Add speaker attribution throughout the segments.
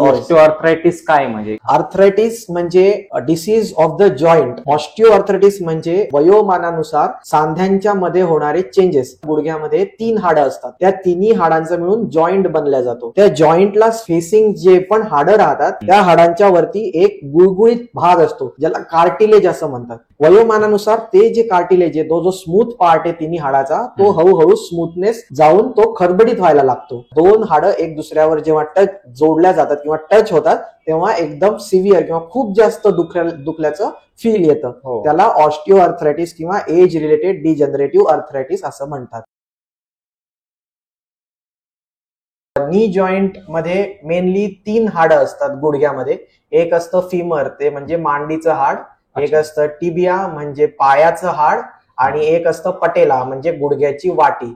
Speaker 1: Osteoarthritis काय म्हणजे?
Speaker 2: Arthritis म्हणजे disease of the joint. Osteoarthritis म्हणजे वयोमानानुसार सांध्यांच्या मध्ये होणारे चेंजेस. गुडघ्यामध्ये 3 हाडं असतात, त्या तिन्ही हाडांचा मिळून जॉइंट बनला जातो. त्या जॉइंटला फेसिंग जे पण हाडं राहतात त्या हाडांच्या वरती एक गुळगुळीत भाग असतो ज्याला कार्टिलेज असं म्हणतात. वयोमानानुसार ते जे कार्टिलेज आहे, तो जो स्मूथ पार्ट आहे तिन्ही हाडाचा, तो हळूहळू स्मूथनेस जाऊन तो खरबडीत व्हायला लागतो. 2 हाडं एक दुसऱ्यावर जेव्हा जोडल्या जातात किंवा टच होतात तेव्हा एकदम सिव्हिअर किंवा खूप जास्त दुखल्याचं फील येतं. त्याला ऑस्टिओआर्थरायटिस किंवा एज रिलेटेड डिजनरेटिव्ह आर्थरायटिस असं म्हणतात. नी जॉइंट मध्ये मेनली 3 हाडं असतात गुडघ्यामध्ये. एक असतं फिमर, ते म्हणजे मांडीचं हाड. एक असतं टिबिया म्हणजे पायाचं हाड. आणि एक असतं पटेला म्हणजे गुडघ्याची वाटी.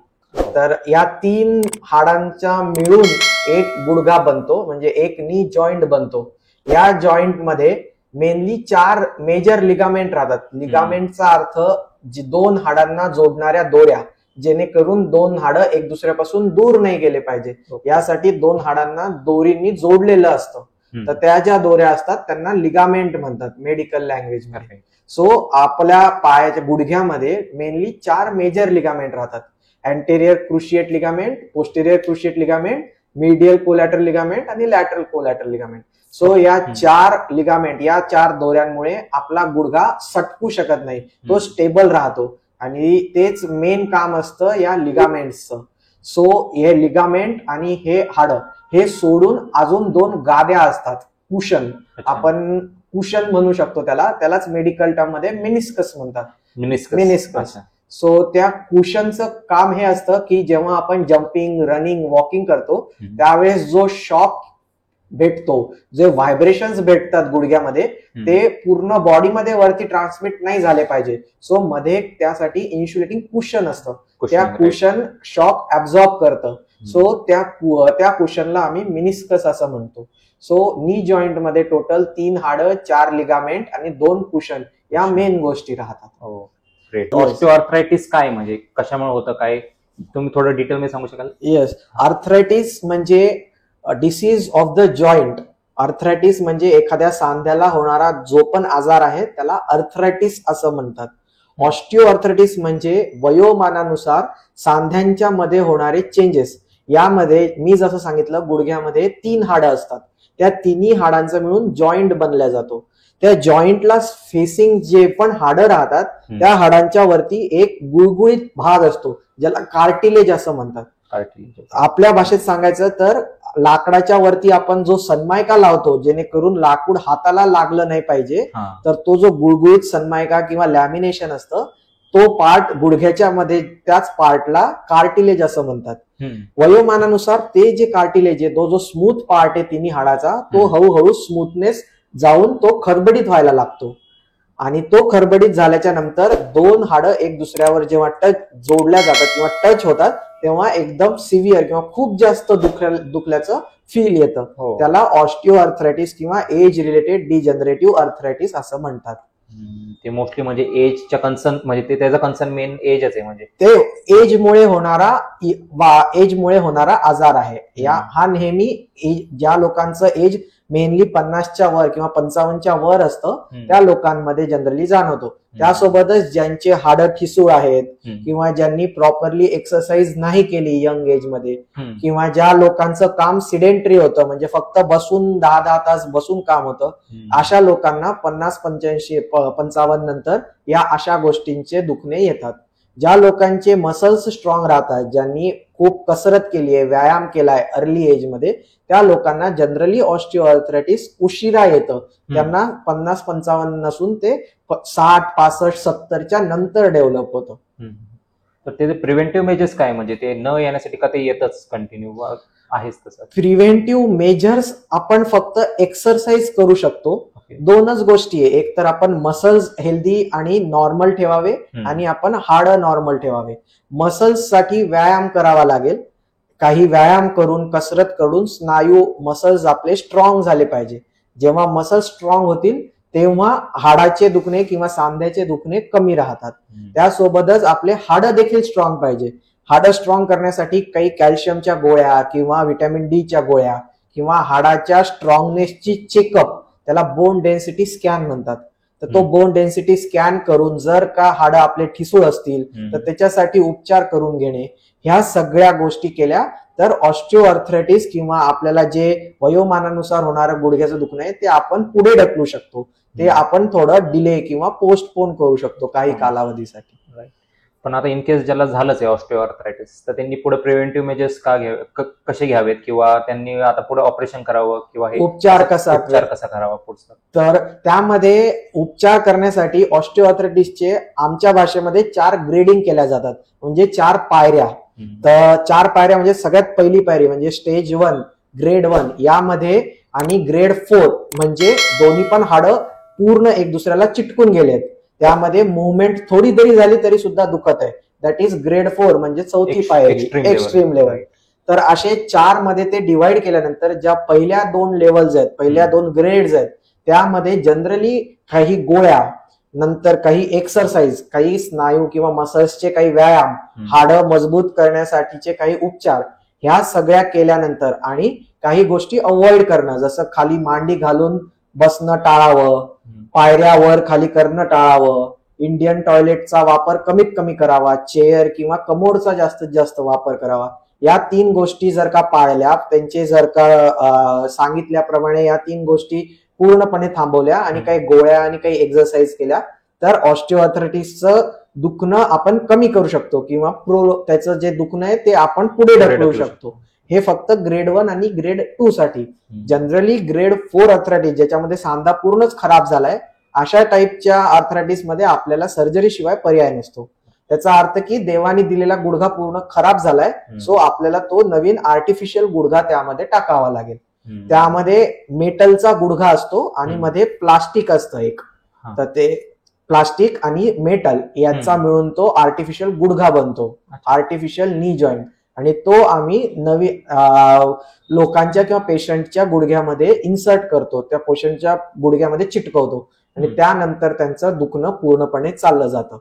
Speaker 2: तर या 3 हाडांचा मिळून एक गुडघा बनतो, म्हणजे एक नी जॉइंट बनतो. या जॉइंट मध्ये मेनली 4 मेजर लिगामेंट राहतात. लिगामेंटचा अर्थ 2 हाडांना जोडणाऱ्या दोऱ्या, जेणेकरून 2 हाडं एक दुसऱ्यापासून दूर नाही गेले पाहिजे यासाठी 2 हाडांना दोरींनी जोडलेलं असतं. तर त्या ज्या दोऱ्या असतात त्यांना लिगामेंट म्हणतात मेडिकल लँग्वेज मध्ये. सो आपल्या पायाच्या गुडघ्यामध्ये मेनली 4 मेजर लिगामेंट राहतात. Anterior cruciate ligament, posterior cruciate ligament, medial collateral ligament आणि लॅटरल कोलॅटरल लिगामेंट. सो या 4 लिगामेंट, या 4 दोऱ्यांमुळे आपला गुडघा सटकू शकत नाही, तो स्टेबल राहतो. आणि तेच मेन काम असतं या लिगामेंट्सचं. सो हे लिगामेंट आणि हे हाडं हे सोडून अजून 2 गाद्या असतात, कुशन. आपण कुशन म्हणू शकतो त्यालाच मेडिकल टर्म मध्ये मेनिस्कस म्हणतात. मेनिस्कस. सो त्या कुशनचं काम हे असतं की जेव्हा आपण जम्पिंग, रनिंग, वॉकिंग करतो त्यावेळेस जो शॉक भेटतो, जे व्हायब्रेशन्स भेटतात गुडघ्यामध्ये, ते पूर्ण बॉडीमध्ये वरती ट्रान्समिट नाही झाले पाहिजे. सो मध्ये त्यासाठी इन्सुलेटिंग कुशन असतं. त्या कुशन शॉक ऍब्झॉर्ब करतं. सो त्या कुशनला आम्ही मेनिस्कस असं म्हणतो. सो नी जॉइंट मध्ये टोटल 3 हाडं, 4 लिगामेंट आणि 2 कुशन या मेन गोष्टी राहतात.
Speaker 1: ऑस्टिओआर्थरायटिस काय म्हणजे, कशामुळे होतं, काय तुम्ही थोडं डिटेल मध्ये सांगू शकाल?
Speaker 2: येस. आर्थरायटिस म्हणजे disease of the joint. Arthritis म्हणजे एखाद्या सांध्याला होणारा जो पण आजार आहे त्याला आर्थरायटिस असं म्हणतात. ऑस्टिओआर्थरायटिस म्हणजे वयोमानानुसार सांध्यांच्या मध्ये होणारे चेंजेस. यामध्ये मी जसं सांगितलं, गुडघ्यामध्ये 3 हाडं असतात, त्या तिन्ही हाडांचा मिळून जॉइंट बनला जातो. त्या जॉइंटला फेसिंग जे पण हाडं राहतात त्या हाडांच्या वरती एक गुळगुळीत भाग असतो ज्याला कार्टिलेज असं म्हणतात. आपल्या भाषेत सांगायचं तर लाकडाच्या वरती आपण जो सनमायका लावतो जेणेकरून लाकूड हाताला लागलं नाही पाहिजे, तर तो जो गुळगुळीत सनमायका किंवा लॅमिनेशन असतं तो पार्ट गुडघ्याच्या मध्ये, त्याच पार्टला कार्टिलेज असं म्हणतात. वयोमानानुसार ते जे कार्टिलेज आहे, तो जो स्मूथ पार्ट आहे तिन्ही हाडाचा, तो हळूहळू स्मूथनेस जाऊन तो खरबडीत व्हायला लागतो. आणि तो खरबडीत झाल्याच्या नंतर 2 हाडं एक दुसऱ्यावर जेव्हा जोडल्या जातात किंवा टच होतात तेव्हा एकदम सिव्हिअर किंवा खूप जास्त दुखल्याचं फील येतं. त्याला ऑस्टिओआर्थरायटिस किंवा एज रिलेटेड डिजनरेटिव्ह आर्थरायटिस असं म्हणतात.
Speaker 1: ते मोस्टली म्हणजे एजच्या कन्सर्न, म्हणजे ते त्याचा कन्सर्न मेन एजच आहे, म्हणजे
Speaker 2: ते एजमुळे होणारा आजार आहे. हा नेहमी ज्या लोकांचं एज मेनली 50च्या वर किंवा 55च्या वर असतं त्या लोकांमध्ये जनरली जाणवतो. त्यासोबतच ज्यांचे हाडं ठिसूळ आहेत किंवा ज्यांनी प्रॉपरली एक्सरसाइज नाही केली यंग एज मध्ये, किंवा ज्या लोकांचं काम सिडेंटरी होतं, म्हणजे फक्त बसून 10-10 तास बसून काम होतं, अशा लोकांना 50-55 नंतर या अशा गोष्टींचे दुखणे येतात. ज्या लोकांचे मसल्स स्ट्रॉंग राहतात, ज्यांनी खूप कसरत केली आहे, व्यायाम केलाय अर्ली एज मध्ये, त्या लोकांना जनरली ऑस्टिओआर्थरायटिस उशिरा येतं. त्यांना 50-55 नसून ते 60-65-70च्या नंतर डेव्हलप होतं.
Speaker 1: तर त्याचे प्रिव्हेंटिव्ह मेजर्स काय, म्हणजे ते न येण्यासाठी का ते येतच कंटिन्यू आहेच तसं?
Speaker 2: प्रिव्हेंटिव्ह मेजर्स आपण फक्त एक्सरसाइज करू शकतो. 2च गोष्टी आहे, एक तर आपण मसल्स हेल्दी आणि नॉर्मल ठेवावे आणि आपण हाडं नॉर्मल ठेवावे. मसल्स साठी व्यायाम करावा लागेल. काही व्यायाम करून, कसरत करून स्नायू मसल्स आपले स्ट्रॉंग झाले पाहिजे. जेव्हा मसल्स स्ट्रॉंग होतील तेव्हा हाडाचे दुखणे किंवा सांध्याचे दुखणे कमी राहतात. त्यासोबतच आपले हाडं देखील स्ट्रॉंग पाहिजे. हाडं स्ट्रॉंग करण्यासाठी काही कॅल्शियमच्या गोळ्या किंवा व्हिटॅमिन डी च्या गोळ्या किंवा हाडाच्या स्ट्रॉंगनेसची चेकअप, त्याला बोन डेन्सिटी स्कॅन म्हणतात. तर तो बोन डेन्सिटी स्कॅन करून जर का हाडं आपले ठिसूळ असतील तर त्याच्यासाठी उपचार करून घेणे, ह्या सगळ्या गोष्टी केल्या तर ऑस्टिओआर्थरायटिस किंवा आपल्याला जे वयोमानानुसार होणारं गुडघ्याचं दुखणं आहे ते आपण पुढे ढकलू शकतो. ते आपण थोडं डिले किंवा पोस्टपोन करू शकतो काही कालावधीसाठी.
Speaker 1: पण आता इन केस ज्याला झालंच आहे ऑस्टिओआर्थरायटिस, तर त्यांनी पुढे प्रिव्हेंटिव्ह मेजर्स कसे घ्यावेत, किंवा त्यांनी आता पुढे ऑपरेशन करावं किंवा
Speaker 2: उपचार कसा
Speaker 1: करावा पुढचा?
Speaker 2: तर त्यामध्ये उपचार करण्यासाठी ऑस्टिओआर्थरायटिसचे आमच्या भाषेमध्ये 4 ग्रेडिंग केल्या जातात, म्हणजे 4 पायऱ्या. तर 4 पायऱ्या म्हणजे सगळ्यात पहिली पायरी म्हणजे स्टेज 1 ग्रेड 1 यामध्ये, आणि ग्रेड 4 म्हणजे दोन्ही पण हाडं पूर्ण एक दुसऱ्याला चिटकून गेलेत, त्यामध्ये मुवमेंट थोडी जरी झाली तरी सुद्धा दुखत आहे, दॅट इज ग्रेड 4 म्हणजे चौथी पायरी, एक्स्ट्रीम लेवल. तर असे 4 मध्ये ते डिवाइड केल्यानंतर ज्या पहिल्या 2 लेवल्स आहेत, पहिल्या 2 ग्रेड्स आहेत, त्यामध्ये जनरली काही गोळ्या, नंतर काही एक्सरसाइज, काही स्नायू किंवा मसल्सचे काही व्यायाम, हाडं मजबूत करण्यासाठीचे काही उपचार, ह्या सगळ्या केल्यानंतर आणि काही गोष्टी अवॉइड करणं, जसं खाली मांडी घालून बसणं टाळावं, पायऱ्यावर खाली करणं टाळावं, इंडियन टॉयलेटचा वापर कमीत कमी करावा, चेअर किंवा कमोडचा जास्तीत जास्त वापर करावा. या 3 गोष्टी जर का पाळल्या, त्यांचे जर का सांगितल्याप्रमाणे या 3 गोष्टी पूर्णपणे थांबवल्या आणि काही गोळ्या आणि काही एक्सरसाइज केल्या तर ऑस्टिओआर्थरायटिसचं दुखणं आपण कमी करू शकतो किंवा त्याचं जे दुखणं आहे ते आपण पुढे ढकलू शकतो. हे फक्त ग्रेड 1 आणि ग्रेड 2 साठी. जनरली ग्रेड 4 आर्थरायटिस ज्याच्यामध्ये सांधा पूर्णच खराब झालाय, अशा टाईपच्या आर्थरायटिस मध्ये आपल्याला सर्जरी शिवाय पर्याय नसतो. त्याचा अर्थ की देवाने दिलेला गुडघा पूर्ण खराब झालाय, सो आपल्याला तो नवीन आर्टिफिशियल गुडघा त्यामध्ये टाकावा लागेल. त्यामध्ये मेटलचा गुडघा असतो आणि मध्ये प्लास्टिक असतं एक, तर ते प्लास्टिक आणि मेटल याचा मिळून तो आर्टिफिशियल गुडघा बनतो, आर्टिफिशियल नी जॉईंट. आणि तो आम्ही लोकांच्या किंवा पेशंटच्या गुडघ्यामध्ये इन्सर्ट करतो, त्या पेशंटच्या गुडघ्यामध्ये चिटकवतो आणि त्यानंतर त्यांचं दुखणं पूर्णपणे चाललं जातं.